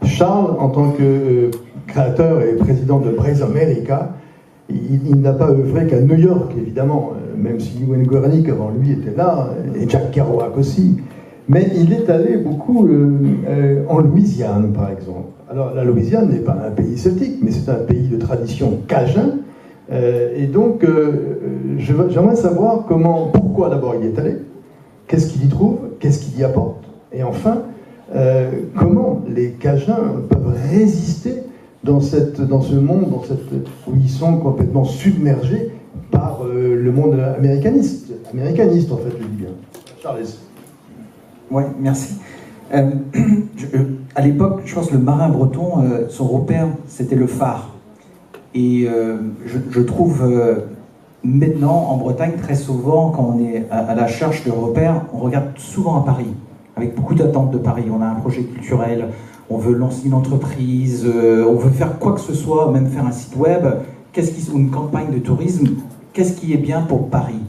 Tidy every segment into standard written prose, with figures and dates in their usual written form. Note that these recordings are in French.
Charles, en tant que créateur et président de Braze America, il n'a pas œuvré qu'à New York, évidemment, même si Ewen Guernick avant lui était là, et Jack Kerouac aussi. Mais il est allé beaucoup en Louisiane, par exemple. Alors, la Louisiane n'est pas un pays celtique, mais c'est un pays de tradition cajun. Et donc, j'aimerais savoir pourquoi d'abord il est allé, qu'est-ce qu'il y trouve, qu'est-ce qu'il y apporte, et enfin, comment les Cajuns peuvent résister dans ce monde où ils sont complètement submergés par le monde américaniste en fait, je dis bien. Charles. Ouais, merci. À l'époque, je pense que le marin breton, son repère, c'était le phare. Et je trouve maintenant, en Bretagne, très souvent, quand on est à la recherche de repères, on regarde souvent à Paris, avec beaucoup d'attentes de Paris. On a un projet culturel, on veut lancer une entreprise, on veut faire quoi que ce soit, même faire un site web, ou une campagne de tourisme, qu'est-ce qui est bien pour Paris?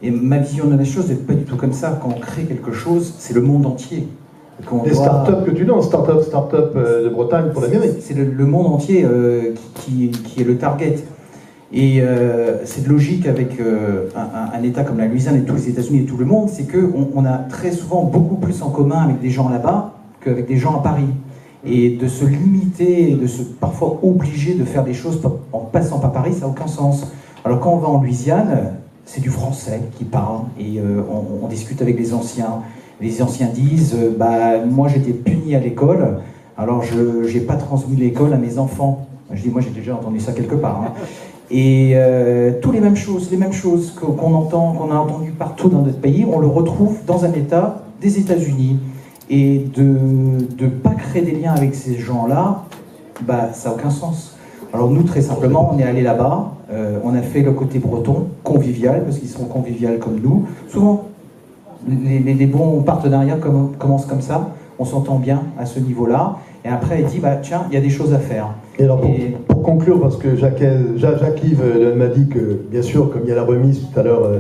Et ma vision de la chose n'est pas du tout comme ça. Quand on crée quelque chose, c'est le monde entier. Les startups que tu lances, start-up de Bretagne pour l'Amérique. C'est le monde entier qui est le target. Et c'est logique avec un État comme la Louisiane et tous les États-Unis et tout le monde, c'est qu'on a très souvent beaucoup plus en commun avec des gens là-bas qu'avec des gens à Paris. Et de se limiter, de se parfois obliger de faire des choses en passant par Paris, ça n'a aucun sens. Alors quand on va en Louisiane, c'est du français qui parle, et on discute avec les anciens. Les anciens disent moi j'étais puni à l'école, alors je n'ai pas transmis l'école à mes enfants. Je dis moi j'ai déjà entendu ça quelque part. Hein. Et toutes les mêmes choses qu'on a entendues partout dans notre pays, on le retrouve dans un État des États-Unis. Et de ne pas créer des liens avec ces gens-là, ça n'a aucun sens. Alors nous, très simplement, on est allé là-bas, on a fait le côté breton, convivial, parce qu'ils sont conviviaux comme nous. Souvent, les bons partenariats commencent comme ça, on s'entend bien à ce niveau-là, et après, il dit, tiens, il y a des choses à faire. Et alors, pour conclure, parce que Jacques-Yves m'a dit que, bien sûr, comme il y a la remise tout à l'heure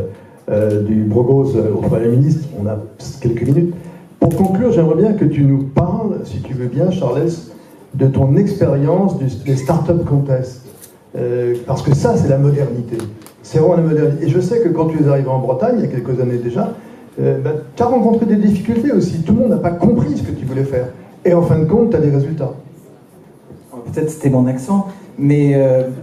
du Brogos au Premier ministre, on a quelques minutes. Pour conclure, j'aimerais bien que tu nous parles, si tu veux bien, Charles, de ton expérience des Startup Contests. Parce que ça, c'est la modernité. C'est vraiment la modernité. Et je sais que quand tu es arrivé en Bretagne, il y a quelques années déjà, tu as rencontré des difficultés aussi. Tout le monde n'a pas compris ce que tu voulais faire. Et en fin de compte, tu as des résultats. Peut-être c'était mon accent, mais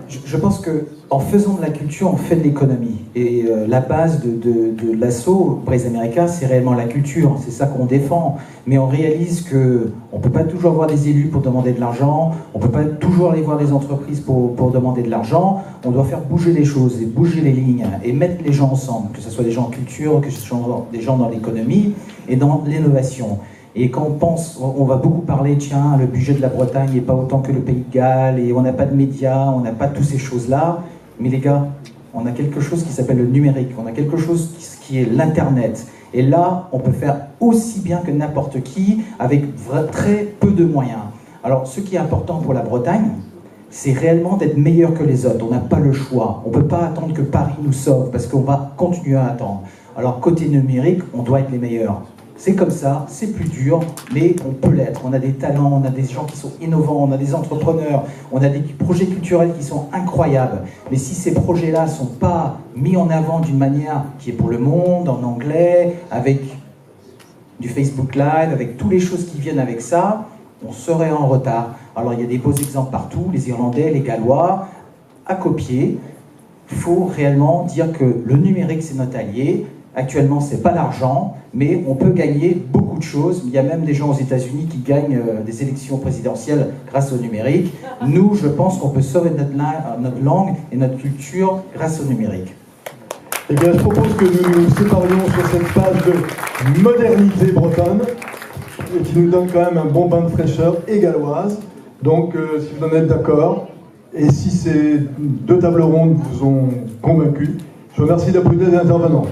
je pense qu'en faisant de la culture, on fait de l'économie. Et la base de l'assaut Braze America, c'est réellement la culture. C'est ça qu'on défend. Mais on réalise qu'on ne peut pas toujours voir des élus pour demander de l'argent, on ne peut pas toujours aller voir des entreprises pour demander de l'argent. On doit faire bouger les choses et bouger les lignes et mettre les gens ensemble, que ce soit des gens en culture, que ce soit des gens dans l'économie et dans l'innovation. Et quand on pense, on va beaucoup parler, tiens, le budget de la Bretagne n'est pas autant que le Pays de Galles, et on n'a pas de médias, on n'a pas toutes ces choses-là. Mais les gars, on a quelque chose qui s'appelle le numérique, on a quelque chose qui est l'Internet. Et là, on peut faire aussi bien que n'importe qui, avec très peu de moyens. Alors, ce qui est important pour la Bretagne, c'est réellement d'être meilleur que les autres. On n'a pas le choix. On ne peut pas attendre que Paris nous sauve, parce qu'on va continuer à attendre. Alors, côté numérique, on doit être les meilleurs. C'est comme ça, c'est plus dur, mais on peut l'être. On a des talents, on a des gens qui sont innovants, on a des entrepreneurs, on a des projets culturels qui sont incroyables. Mais si ces projets-là ne sont pas mis en avant d'une manière qui est pour le monde, en anglais, avec du Facebook Live, avec toutes les choses qui viennent avec ça, on serait en retard. Alors il y a des beaux exemples partout, les Irlandais, les Gallois, à copier. Il faut réellement dire que le numérique, c'est notre allié. Actuellement, ce n'est pas l'argent, mais on peut gagner beaucoup de choses. Il y a même des gens aux États-Unis qui gagnent des élections présidentielles grâce au numérique. Nous, je pense qu'on peut sauver notre langue et notre culture grâce au numérique. Eh bien, je propose que nous nous séparions sur cette page de modernité bretonne, qui nous donne quand même un bon bain de fraîcheur et galloise. Donc, si vous en êtes d'accord, et si ces deux tables rondes vous ont convaincu, je vous remercie d'applaudir les intervenants.